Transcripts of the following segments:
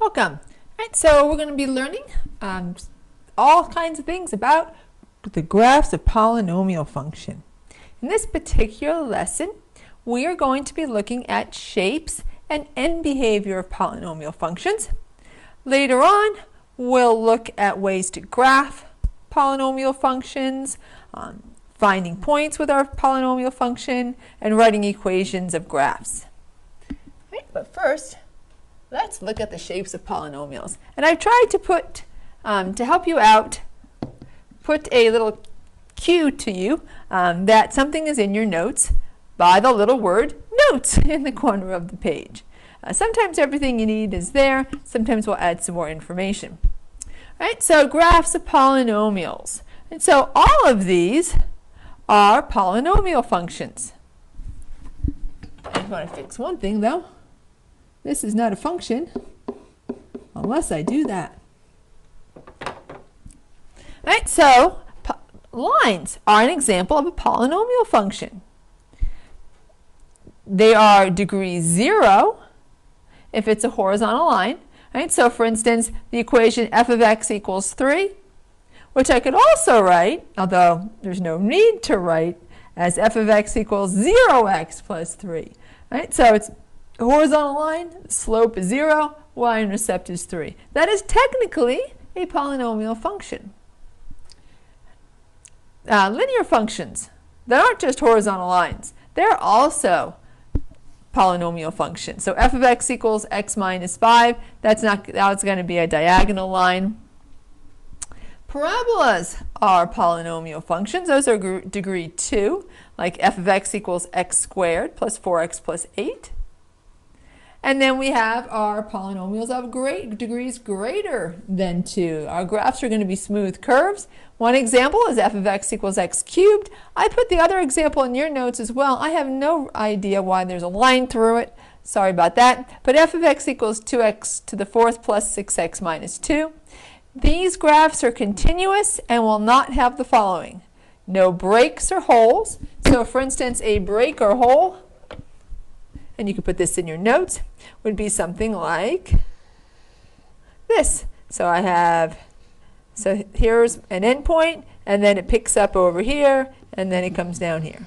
welcome. Alright, so we're going to be learning all kinds of things about the graphs of polynomial function. In this particular lesson, we are going to be looking at shapes and end behavior of polynomial functions. Later on, we'll look at ways to graph polynomial functions, finding points with our polynomial function, and writing equations of graphs. Right, but first, let's look at the shapes of polynomials. And I've tried to put, to help you out, put a little cue to you that something is in your notes by the little word notes in the corner of the page. Sometimes everything you need is there. Sometimes we'll add some more information. Right, so graphs of polynomials. And so all of these are polynomial functions. I want to fix one thing though. This is not a function unless I do that. Right, so lines are an example of a polynomial function. They are degree 0 if it's a horizontal line. Right, so for instance, the equation f of x equals 3, which I could also write, although there's no need to write, as f of x equals 0x plus 3. Right, so it's a horizontal line, slope is 0, y-intercept is 3. That is technically a polynomial function. Linear functions that aren't just horizontal lines, they're also polynomial functions. So f of x equals x minus 5, that's going to be a diagonal line. Parabolas are polynomial functions. Those are degree 2, like f of x equals x squared plus 4x plus 8. And then we have our polynomials of degrees greater than 2. Our graphs are going to be smooth curves. One example is f of x equals x cubed. I put the other example in your notes as well. I have no idea why there's a line through it. Sorry about that. But f of x equals 2x to the 4th plus 6x minus 2. These graphs are continuous and will not have the following: no breaks or holes. So for instance, a break or hole, and you can put this in your notes, would be something like this. So here's an endpoint, and then it picks up over here, and then it comes down here.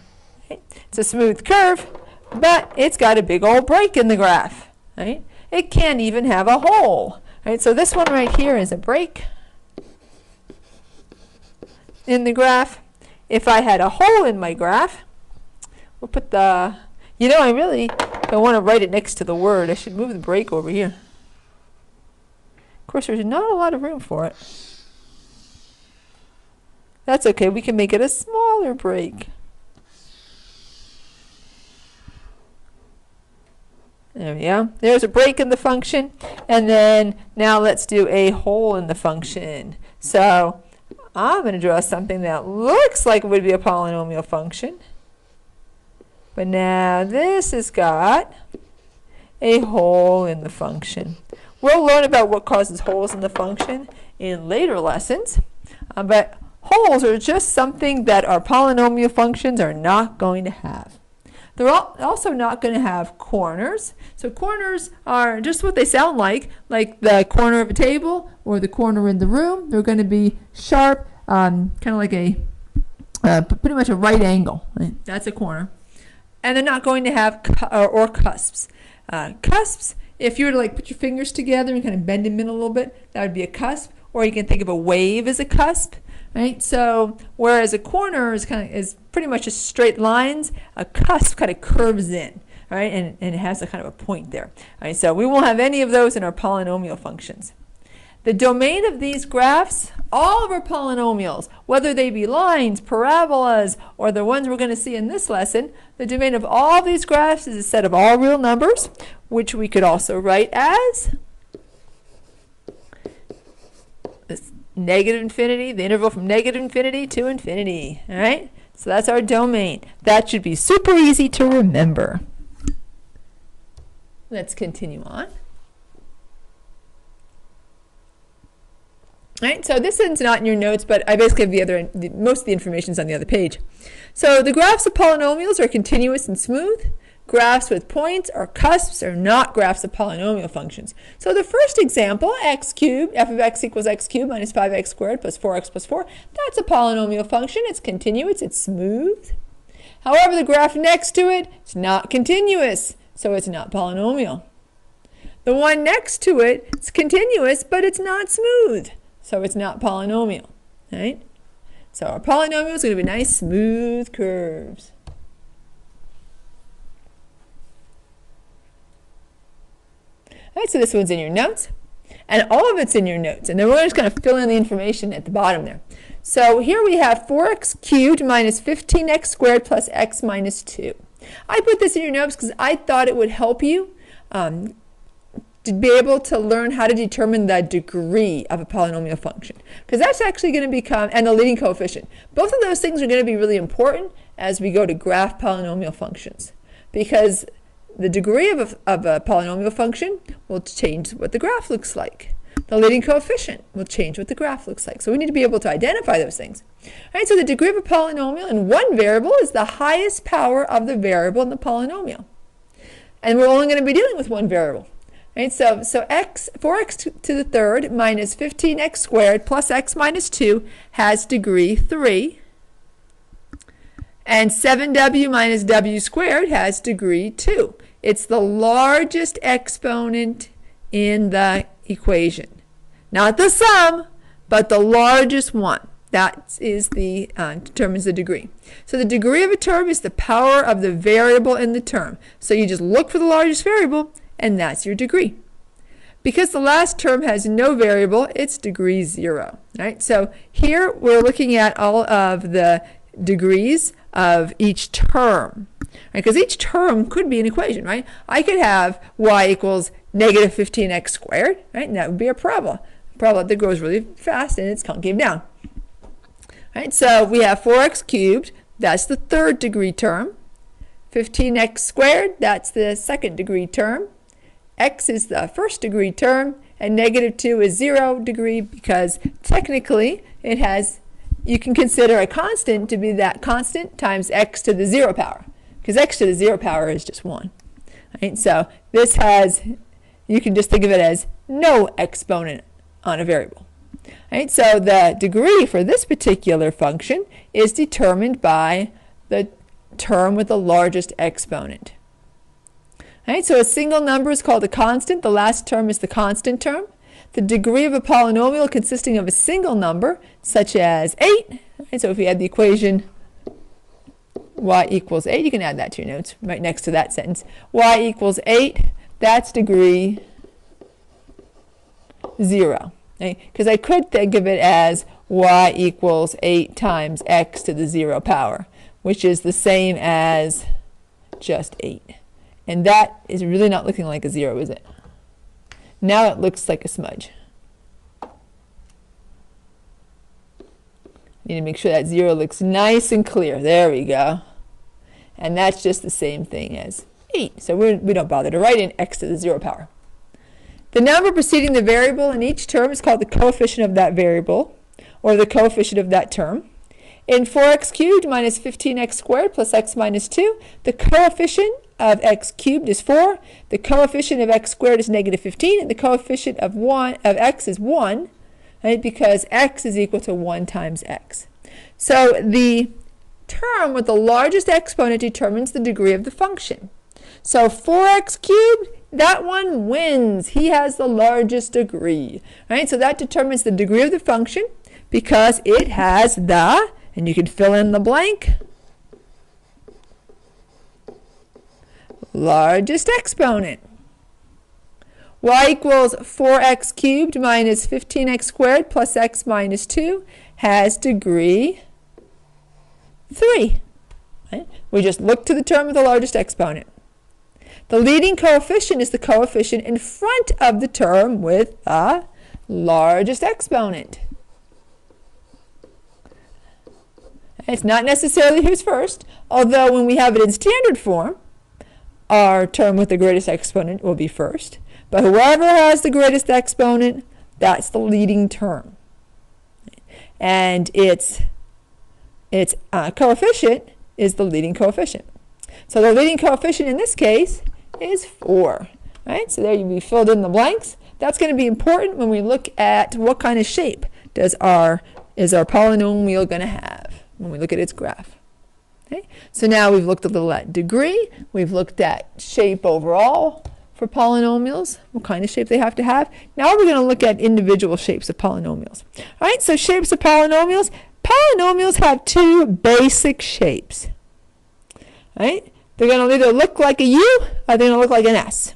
Right? It's a smooth curve, but it's got a big old break in the graph. Right? It can't even have a hole. Right? So this one right here is a break in the graph. If I had a hole in my graph, we'll put the, I want to write it next to the word. I should move the break over here. Of course, there's not a lot of room for it. That's okay. We can make it a smaller break. There we go. There's a break in the function. And then now let's do a hole in the function. So I'm going to draw something that looks like it would be a polynomial function. But now this has got a hole in the function. We'll learn about what causes holes in the function in later lessons. But holes are just something that our polynomial functions are not going to have. They're also not going to have corners. So corners are just what they sound like the corner of a table or the corner in the room. They're going to be sharp, kind of like pretty much a right angle. Right? That's a corner. And they're not going to have or cusps. Cusps, if you were to put your fingers together and kind of bend them in a little bit, that would be a cusp. Or you can think of a wave as a cusp. Right? So whereas a corner is pretty much just straight lines, a cusp kind of curves in, right? And it has a kind of a point there. Right? So we won't have any of those in our polynomial functions. The domain of these graphs, all of our polynomials, whether they be lines, parabolas, or the ones we're going to see in this lesson, the domain of all these graphs is a set of all real numbers, which we could also write as negative infinity, the interval from negative infinity to infinity. All right? So that's our domain. That should be super easy to remember. Let's continue on. All right, so this is not in your notes, but I basically have most of the information is on the other page. So the graphs of polynomials are continuous and smooth. Graphs with points or cusps are not graphs of polynomial functions. So the first example, x cubed, f of x equals x cubed minus 5x squared plus 4x plus 4, that's a polynomial function. It's continuous, it's smooth. However, the graph next to it is not continuous, so it's not polynomial. The one next to it is continuous, but it's not smooth, so it's not polynomial, right? So our polynomial is going to be nice, smooth curves. All right, so this one's in your notes, and all of it's in your notes, and then we're just going to fill in the information at the bottom there. So here we have 4x cubed minus 15x squared plus x minus 2. I put this in your notes because I thought it would help you to be able to learn how to determine the degree of a polynomial function, because that's actually going to become, and the leading coefficient. Both of those things are going to be really important as we go to graph polynomial functions, because the degree of a polynomial function will change what the graph looks like. The leading coefficient will change what the graph looks like. So we need to be able to identify those things. All right, so the degree of a polynomial in one variable is the highest power of the variable in the polynomial. And we're only going to be dealing with one variable. Right, so 4x to the third minus 15x squared plus x minus 2 has degree 3. And 7w minus w squared has degree 2. It's the largest exponent in the equation. Not the sum, but the largest one. That is determines the degree. So the degree of a term is the power of the variable in the term. So you just look for the largest variable, and that's your degree. Because the last term has no variable, it's degree 0. Right? So here we're looking at all of the degrees of each term. Because each term could be an equation, right? I could have y equals negative 15x squared, right? And that would be a parabola. A parabola that grows really fast and it's concave down. Right? So we have 4x cubed, that's the third degree term. 15x squared, that's the second degree term. X is the first degree term, and negative 2 is 0 degree because technically it has, you can consider a constant to be that constant times x to the 0 power, because x to the 0 power is just 1. Right? So this has, you can just think of it as no exponent on a variable. Right? So the degree for this particular function is determined by the term with the largest exponent. Right? So a single number is called a constant. The last term is the constant term. The degree of a polynomial consisting of a single number, such as 8. Right? So if you had the equation y equals 8, you can add that to your notes right next to that sentence. Y equals 8, that's degree 0. Because I could think of it as y equals 8 times x to the 0 power, which is the same as just 8. And that is really not looking like a 0, is it? Now it looks like a smudge. Need to make sure that 0 looks nice and clear. There we go. And that's just the same thing as 8. So we don't bother to write in x to the 0 power. The number preceding the variable in each term is called the coefficient of that variable, or the coefficient of that term. In 4x cubed minus 15x squared plus x minus 2, the coefficient of x cubed is 4, the coefficient of x squared is negative 15, and the coefficient of x is 1, right, because x is equal to 1 times x. So the term with the largest exponent determines the degree of the function. So 4x cubed, that one wins. He has the largest degree. Right? So that determines the degree of the function because it has the, and you can fill in the blank, largest exponent. Y equals 4x cubed minus 15x squared plus x minus 2 has degree 3. Right? We just look to the term with the largest exponent. The leading coefficient is the coefficient in front of the term with the largest exponent. It's not necessarily who's first, although when we have it in standard form, our term with the greatest exponent will be first. But whoever has the greatest exponent, that's the leading term. And its coefficient is the leading coefficient. So the leading coefficient in this case is 4. Right? So there you filled in the blanks. That's going to be important when we look at what kind of shape is our polynomial going to have when we look at its graph. Okay? So now we've looked a little at degree. We've looked at shape overall for polynomials, what kind of shape they have to have. Now we're going to look at individual shapes of polynomials. All right, so shapes of polynomials. Polynomials have two basic shapes. Right? They're going to either look like a U or they're going to look like an S.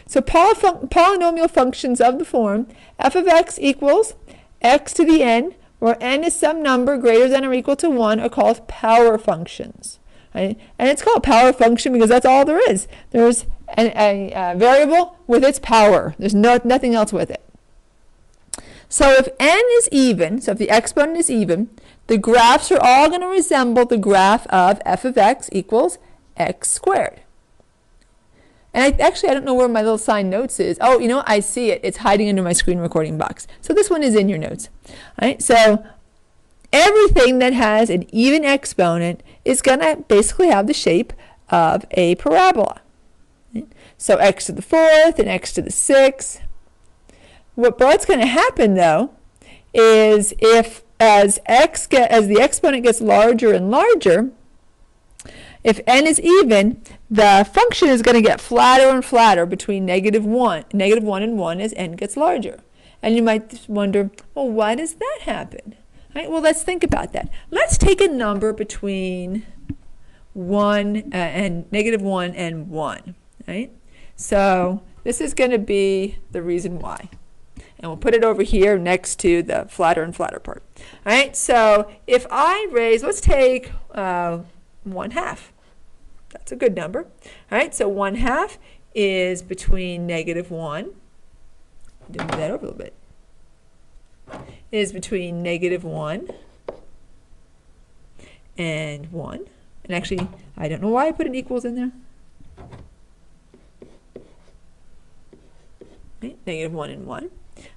So polynomial functions of the form f of x equals x to the n, where n is some number greater than or equal to 1, are called power functions. Right? And it's called power function because that's all there is. There's a variable with its power. There's nothing else with it. So if n is even, so if the exponent is even, the graphs are all going to resemble the graph of f of x equals x squared. And I don't know where my little sign notes is. Oh, you know what? I see it. It's hiding under my screen recording box. So this one is in your notes. All right, so everything that has an even exponent is going to basically have the shape of a parabola. Right? So x to the 4th and x to the 6th. What's going to happen, though, is if as the exponent gets larger and larger, if n is even, the function is going to get flatter and flatter between negative 1 and 1 as n gets larger. And you might wonder, well, why does that happen? Right? Well, let's think about that. Let's take a number between negative 1 and 1. Right? So this is going to be the reason why. And we'll put it over here next to the flatter and flatter part. All right, so if I raise, let's take 1/2. That's a good number. All right, so 1/2 is between negative 1. Move that over a little bit. Is between negative 1 and 1. And actually, I don't know why I put an equals in there. Okay, negative 1 and 1.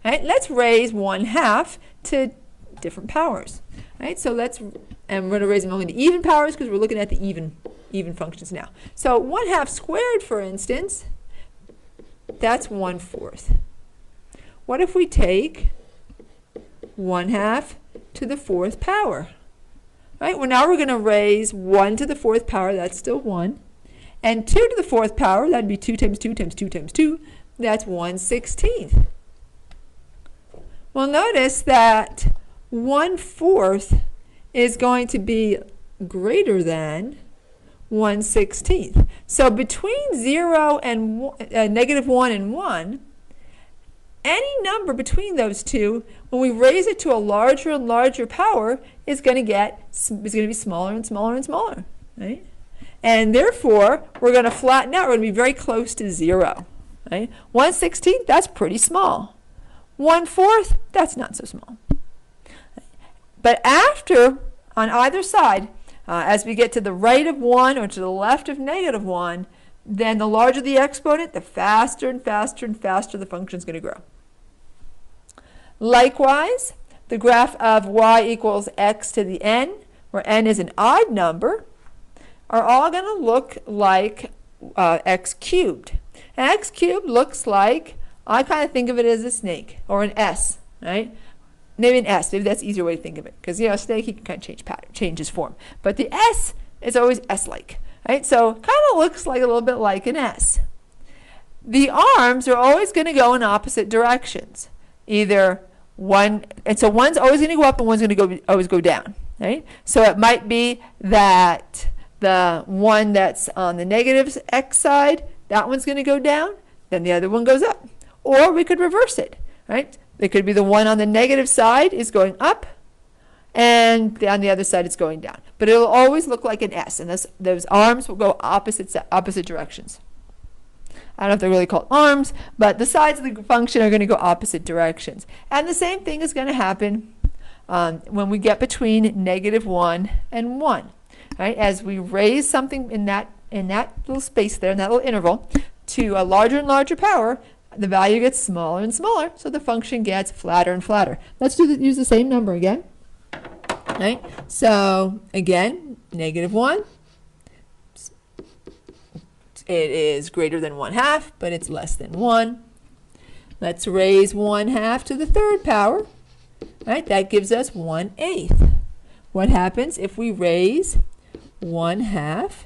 All right, let's raise 1/2 to different powers. All right, so and we're going to raise them only to even powers because we're looking at the even functions now. So 1/2 squared, for instance, that's 1/4. What if we take 1/2 to the 4th power? Right, well, now we're going to raise 1 to the 4th power, that's still 1. And 2 to the 4th power, that'd be 2 times 2 times 2 times 2, that's 1/16. Well, notice that 1/4 is going to be greater than 1/16. So between 0 and negative 1 and 1, any number between those two, when we raise it to a larger and larger power, is going to be smaller and smaller and smaller. Right? And therefore, we're going to flatten out. We're going to be very close to 0. Right? 1/16, that's pretty small. 1/4, that's not so small. But after, on either side, as we get to the right of 1 or to the left of negative 1, then the larger the exponent, the faster and faster and faster the function is going to grow. Likewise, the graph of y equals x to the n, where n is an odd number, are all going to look like x cubed. And x cubed looks like, I kind of think of it as a snake or an S, right? Maybe an S. Maybe that's an easier way to think of it. Because, a snake, he can kind of change his form. But the S is always S-like, right? So kind of looks like a little bit like an S. The arms are always going to go in opposite directions. Either one, and so one's always going to go up and one's going to always go down, right? So it might be that the one that's on the negative x side, that one's going to go down, then the other one goes up. Or we could reverse it, right? It could be the one on the negative side is going up, and on the other side it's going down. But it'll always look like an S, and those arms will go opposite directions. I don't know if they're really called arms, but the sides of the function are going to go opposite directions. And the same thing is going to happen when we get between negative 1 and 1. Right? As we raise something in that little space there, in that little interval, to a larger and larger power, the value gets smaller and smaller, so the function gets flatter and flatter. Let's use the same number again. Right? So again, negative 1, it is greater than 1/2, but it's less than 1. Let's raise 1/2 to the third power. Right? That gives us 1/8. What happens if we raise 1/2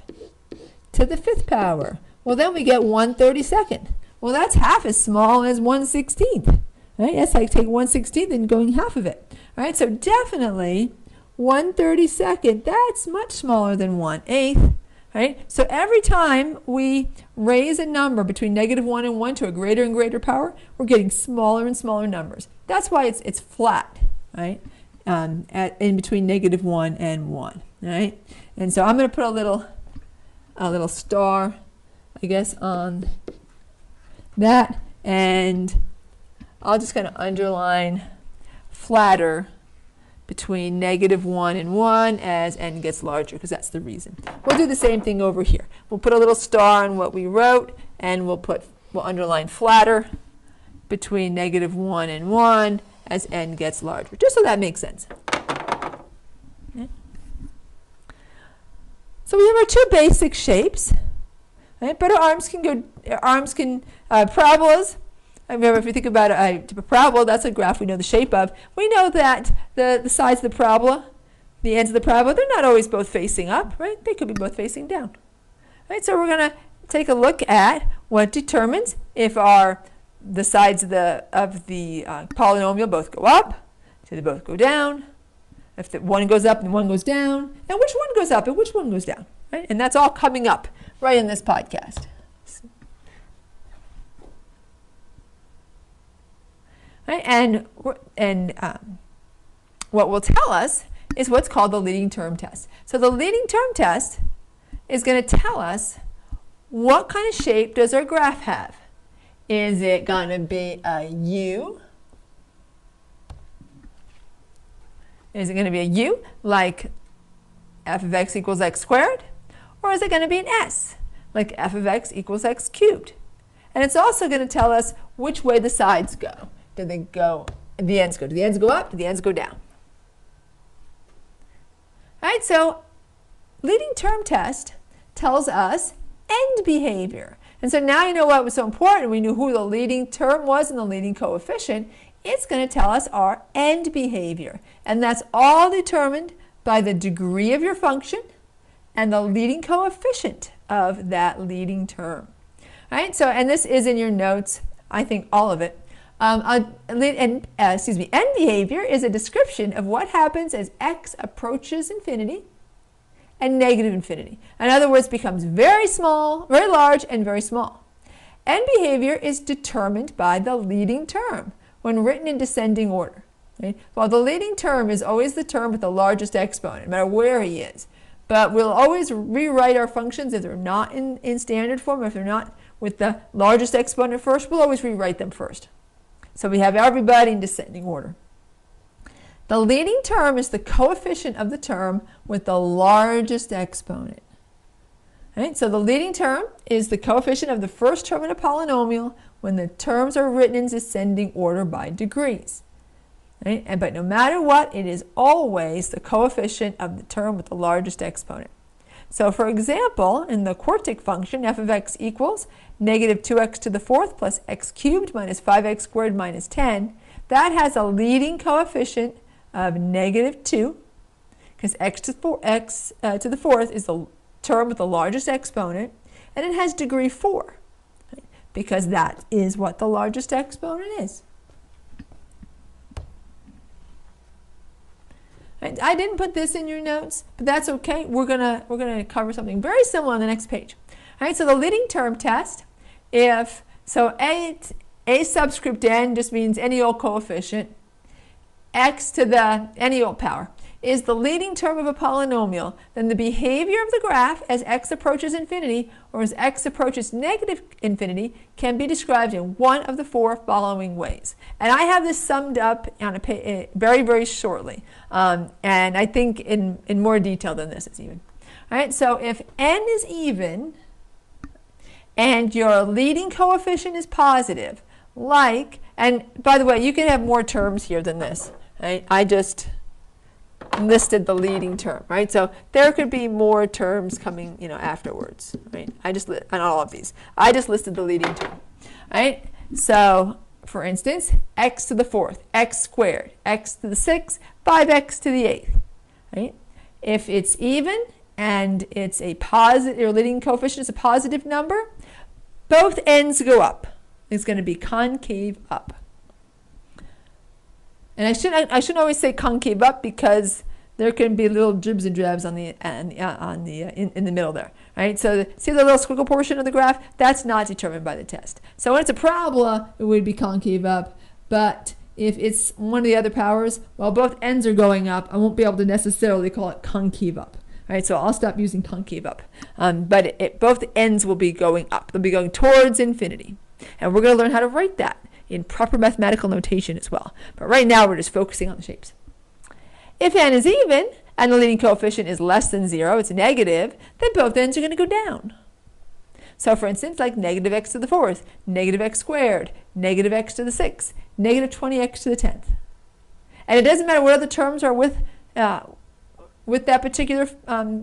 to the fifth power? Well, then we get 1/32. Well, that's half as small as 1/16. Right? That's like take 1/16 and going half of it. All right? So definitely 1/32, that's much smaller than 1/8. Right? So every time we raise a number between -1 and 1 to a greater and greater power, we're getting smaller and smaller numbers. That's why it's flat, right? In between -1 and 1, right? And so I'm going to put a little star, I guess, on that, and I'll just kind of underline flatter between -1 and 1 as n gets larger, because that's the reason. We'll do the same thing over here. We'll put a little star on what we wrote, and we'll underline flatter between -1 and 1 as n gets larger, just so that makes sense. Okay. So we have our two basic shapes, right? But our arms can parabolas. Remember, if you think about a parabola, that's a graph we know the shape of. We know that the sides of the parabola, the ends of the parabola, they're not always both facing up, right? They could be both facing down. Right? So we're going to take a look at what determines if the sides of the polynomial both go up, so they both go down, if the one goes up and one goes down, and which one goes up and which one goes down. Right? And that's all coming up right in this podcast. Right? And what will tell us is what's called the leading term test. So the leading term test is going to tell us what kind of shape does our graph have. Is it going to be a U? Is it going to be a U like f of x equals x squared? Or is it going to be an S like f of x equals x cubed? And it's also going to tell us which way the sides go. Do the ends go? Do the ends go up? Do the ends go down? All right, so leading term test tells us end behavior. And so now you know what was so important. We knew who the leading term was and the leading coefficient. It's going to tell us our end behavior. And that's all determined by the degree of your function and the leading coefficient of that leading term. All right, so, and this is in your notes, I think all of it. End behavior is a description of what happens as x approaches infinity and negative infinity. In other words, becomes very small, very large, and very small. End behavior is determined by the leading term when written in descending order. Right? Well, the leading term is always the term with the largest exponent, no matter where he is. But we'll always rewrite our functions if they're not in standard form, if they're not with the largest exponent first, we'll always rewrite them first. So we have everybody in descending order. The leading term is the coefficient of the term with the largest exponent. Right? So the leading term is the coefficient of the first term in a polynomial when the terms are written in descending order by degrees. Right? But no matter what, it is always the coefficient of the term with the largest exponent. So for example, in the quartic function, f of x equals -2x to the fourth plus x cubed minus 5x squared minus 10, that has a leading coefficient of -2, because x to the fourth is the term with the largest exponent, and it has degree 4, right? Because that is what the largest exponent is. I didn't put this in your notes, but that's okay. We're gonna cover something very similar on the next page. All right, so the leading term test, a subscript n just means any old coefficient, x to the any old power is the leading term of a polynomial, then the behavior of the graph as x approaches infinity or as x approaches negative infinity can be described in one of the 4 following ways. And I have this summed up on very, very shortly, and I think in more detail than this is even. All right, so if n is even and your leading coefficient is positive, like, and by the way, you can have more terms here than this. Right? I just listed the leading term, right? So there could be more terms coming, afterwards, right? On all of these, I just listed the leading term, right? So, for instance, x to the 4th, x squared, x to the 6th, 5x to the 8th, right? If it's even and it's a positive, your leading coefficient is a positive number, both ends go up. It's going to be concave up. And I shouldn't always say concave up because there can be little dribs and drabs in the middle there, right? So see the little squiggle portion of the graph? That's not determined by the test. So when it's a parabola, it would be concave up. But if it's one of the other powers, well, both ends are going up. I won't be able to necessarily call it concave up. Right, so I'll stop using concave up. But both ends will be going up. They'll be going towards infinity. And we're going to learn how to write that in proper mathematical notation as well. But right now we're just focusing on the shapes. If n is even and the leading coefficient is less than 0, it's negative, then both ends are going to go down. So for instance, like negative x to the 4th, negative x squared, negative x to the 6th, negative 20x to the 10th. And it doesn't matter what other terms are with that particular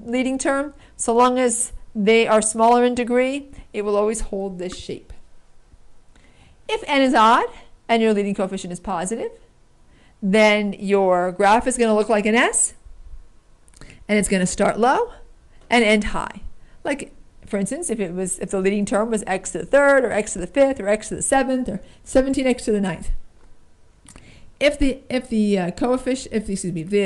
leading term, so long as they are smaller in degree, it will always hold this shape. If n is odd and your leading coefficient is positive, then your graph is going to look like an S, and it's going to start low and end high. Like, for instance, if the leading term was x to the 3rd, or x to the 5th, or x to the 7th, or 17x to the 9th. If the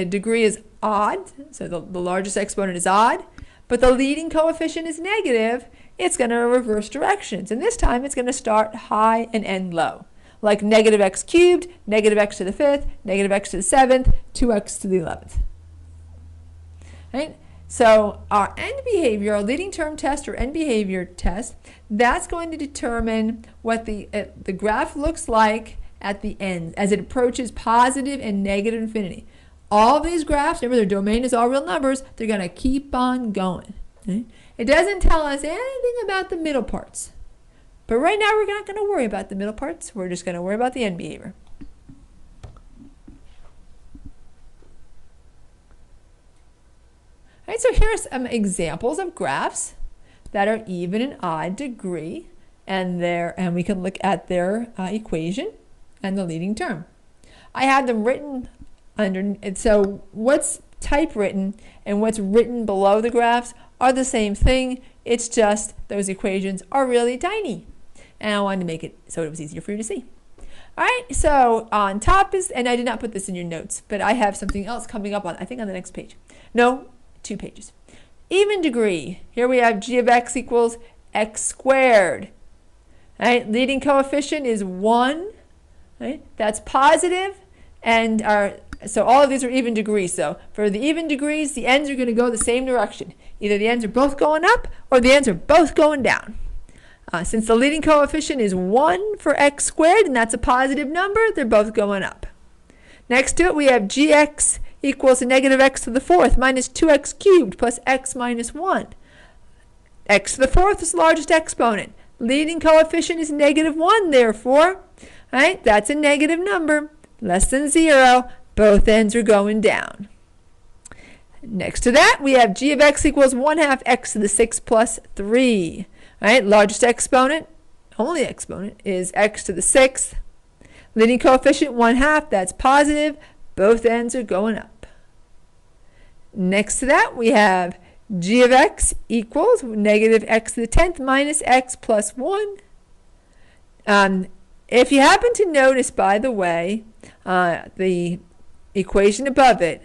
degree is odd, so the largest exponent is odd, but the leading coefficient is negative, it's going to reverse directions. And this time it's going to start high and end low. Like negative x cubed, negative x to the 5th, negative x to the 7th, 2x to the 11th. Right? So our end behavior, our leading term test or end behavior test, that's going to determine what the graph looks like at the end as it approaches positive and negative infinity. All of these graphs, remember their domain is all real numbers, they're going to keep on going. Okay? It doesn't tell us anything about the middle parts. But right now we're not going to worry about the middle parts. We're just going to worry about the end behavior. All right, so here are some examples of graphs that are even and odd degree, and we can look at their equation and the leading term. I had them written under, so what's typewritten and what's written below the graphs are the same thing. It's just those equations are really tiny. And I wanted to make it so it was easier for you to see. All right, so on top is, and I did not put this in your notes, but I have something else coming up on, I think on the next page. No, 2 pages. Even degree. Here we have g of x equals x squared. All right, leading coefficient is 1. Right? That's positive, and so all of these are even degrees. So for the even degrees, the ends are going to go the same direction. Either the ends are both going up or the ends are both going down. Since the leading coefficient is 1 for x squared, and that's a positive number, they're both going up. Next to it, we have gx equals negative x to the 4th minus 2x cubed plus x minus 1. X to the 4th is the largest exponent. Leading coefficient is negative 1, therefore. Right? That's a negative number, less than 0. Both ends are going down. Next to that, we have g of x equals 1/2 x to the 6th plus 3. Right? Largest exponent, only exponent, is x to the 6th. Leading coefficient 1/2, that's positive. Both ends are going up. Next to that, we have g of x equals negative x to the 10th minus x plus 1. If you happen to notice, by the way, the equation above it,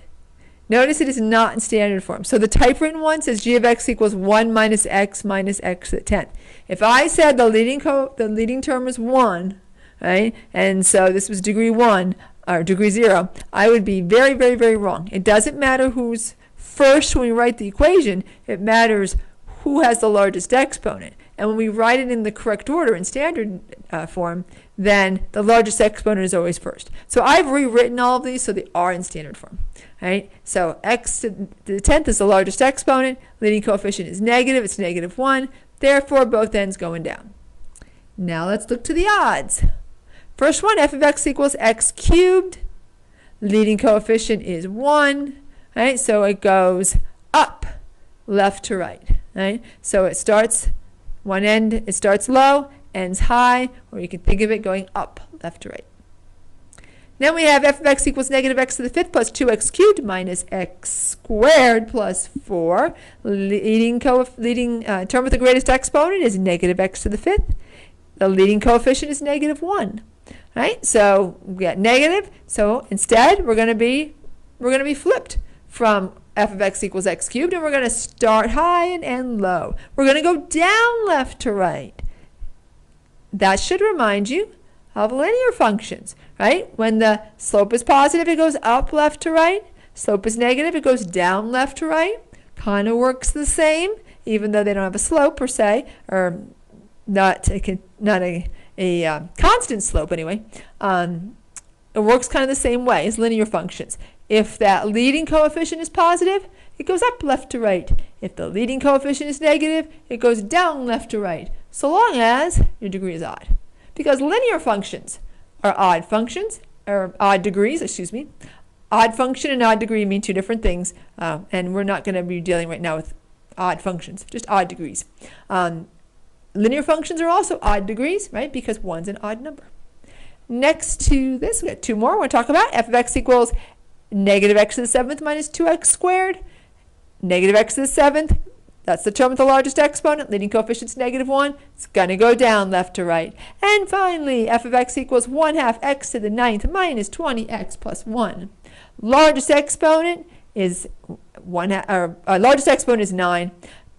notice it is not in standard form. So the typewritten one says g of x equals 1 minus x to the 10th. If I said the leading term is 1, right, and so this was degree 1 or degree 0, I would be very, very, very wrong. It doesn't matter who's first when we write the equation. It matters who has the largest exponent. And when we write it in the correct order in standard form, then the largest exponent is always first. So I've rewritten all of these so they are in standard form. Right? So x to the 10th is the largest exponent. Leading coefficient is negative. It's negative 1. Therefore, both ends going down. Now let's look to the odds. First one, f of x equals x cubed. Leading coefficient is 1. right? So it goes up, left to right, right? So it starts, one end, it starts low, ends high, or you can think of it going up, left to right. Then we have f of x equals negative x to the fifth plus 2x cubed minus x squared plus 4. Leading term with the greatest exponent is negative x to the fifth. The leading coefficient is negative 1. Right? So we got negative. So instead we're going to be flipped from f of x equals x cubed, and we're going to start high and end low. We're going to go down left to right. That should remind you of linear functions, right? When the slope is positive, it goes up left to right. Slope is negative, it goes down left to right. Kind of works the same, even though they don't have a slope per se, or not a constant slope anyway. It works kind of the same way as linear functions. If that leading coefficient is positive, it goes up left to right. If the leading coefficient is negative, it goes down left to right, so long as your degree is odd. Because linear functions are odd functions, or odd degrees, excuse me. Odd function and odd degree mean two different things, and we're not going to be dealing right now with odd functions, just odd degrees. Linear functions are also odd degrees, right, because one's an odd number. Next to this, we got two more. We're going to talk about f of x equals negative x to the seventh minus 2x squared. Negative x to the seventh, that's the term with the largest exponent. Leading coefficient's negative 1. It's going to go down left to right. And finally, f of x equals 1/2 x to the ninth minus 20x plus 1. Largest exponent is largest exponent is 9.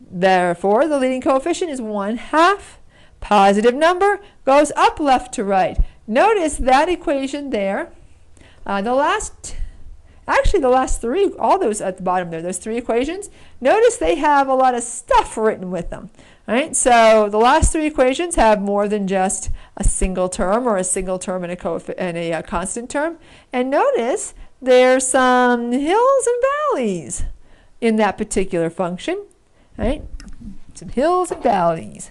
Therefore, the leading coefficient is 1/2. Positive number goes up left to right. Notice that equation there. The last three, all those at the bottom there, those three equations, notice they have a lot of stuff written with them, right? So the last three equations have more than just a single term or a single term and a constant term. And notice there's some hills and valleys in that particular function, right? Some hills and valleys,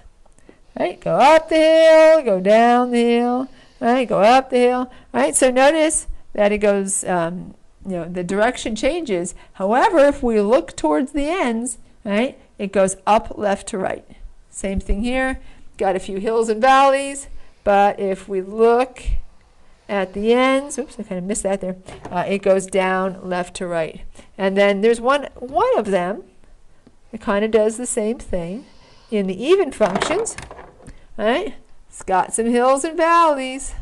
right? Go up the hill, go down the hill, right? Go up the hill, right? So notice that it goes, the direction changes. However, if we look towards the ends, right, it goes up left to right. Same thing here. Got a few hills and valleys, but if we look at the ends, oops, I kind of missed that there. It goes down left to right. And then there's one of them that kind of does the same thing in the even functions, right? It's got some hills and valleys.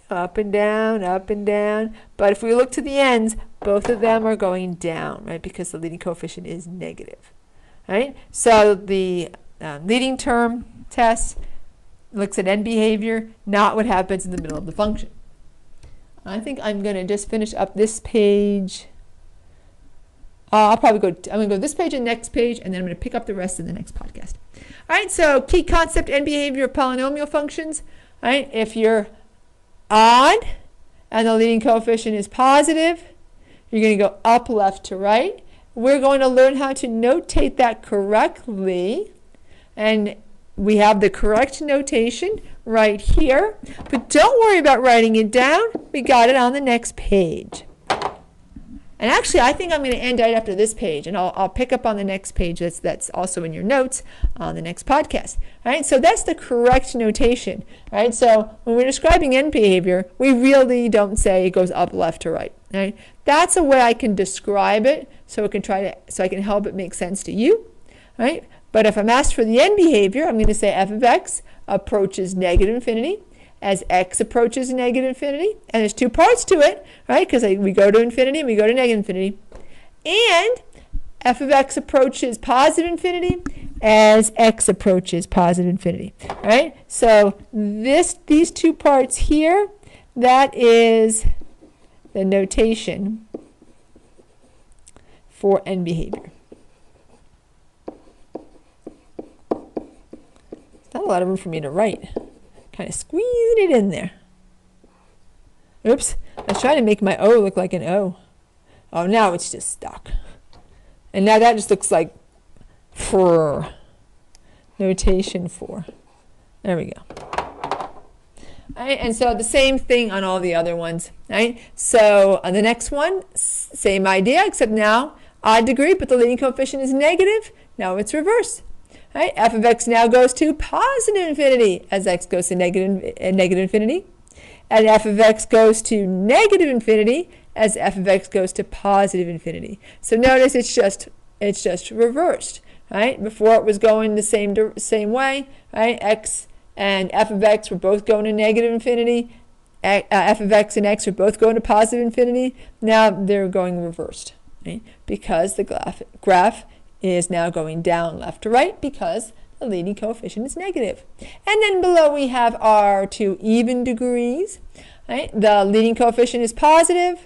Up and down, but if we look to the ends, both of them are going down, right, because the leading coefficient is negative, right? So the leading term test looks at end behavior, not what happens in the middle of the function. I think I'm going to just finish up this page. I'm going to go this page and next page, and then I'm going to pick up the rest in the next podcast. All right, so key concept, end behavior of polynomial functions, right? If you're odd and the leading coefficient is positive, you're going to go up left to right. We're going to learn how to notate that correctly, and we have the correct notation right here, but don't worry about writing it down. We got it on the next page. And actually, I think I'm going to end right after this page, and I'll pick up on the next page that's also in your notes on the next podcast. All right, so that's the correct notation. All right, so when we're describing end behavior, we really don't say it goes up left to right. All right, that's a way I can describe it, so I can help it make sense to you. All right, but if I'm asked for the end behavior, I'm going to say f of x approaches negative infinity as x approaches negative infinity, and there's two parts to it, right? Because we go to infinity and we go to negative infinity, and f of x approaches positive infinity as x approaches positive infinity, right? So these two parts here, that is the notation for end behavior. Not a lot of room for me to write. Kind of squeezing it in there. Oops, I was trying to make my O look like an O. Oh, now it's just stuck. And now that just looks like for notation for. There we go. Right? And so the same thing on all the other ones. Right? So on the next one, same idea, except now odd degree, but the leading coefficient is negative. Now it's reversed. Right? F of x now goes to positive infinity as x goes to negative infinity. And f of x goes to negative infinity as f of x goes to positive infinity. So notice it's just reversed. Right? Before it was going the same way. Right? X and f of x were both going to negative infinity. F of x and x are both going to positive infinity. Now they're going reversed. Right? Because the graph is now going down left to right because the leading coefficient is negative. And then below we have our two even degrees. Right? The leading coefficient is positive.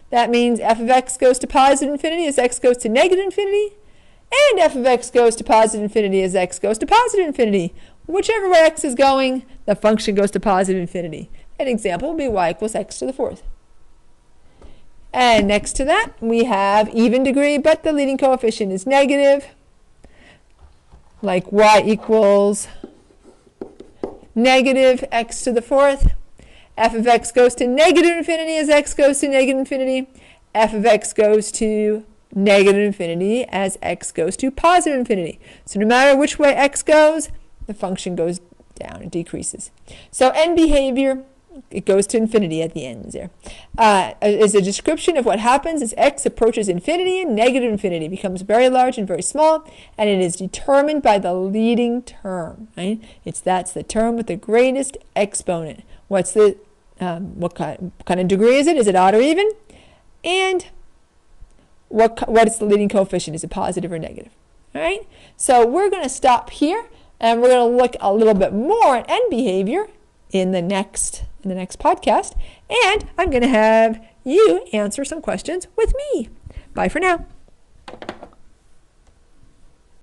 That means f of x goes to positive infinity as x goes to negative infinity. And f of x goes to positive infinity as x goes to positive infinity. Whichever way x is going, the function goes to positive infinity. An example would be y equals x to the fourth. And next to that, we have even degree, but the leading coefficient is negative, like y equals negative x to the fourth. F of x goes to negative infinity as x goes to negative infinity. F of x goes to negative infinity as x goes to positive infinity. So no matter which way x goes, the function goes down, it decreases. So end behavior, it goes to infinity at the end there, is a description of what happens as x approaches infinity and negative infinity becomes very large and very small, and it is determined by the leading term. Right? That's the term with the greatest exponent. What's the what kind of degree is it? Is it odd or even? And what is the leading coefficient? Is it positive or negative? All right. So we're going to stop here, and we're going to look a little bit more at end behavior in the next podcast, and I'm going to have you answer some questions with me. Bye for now.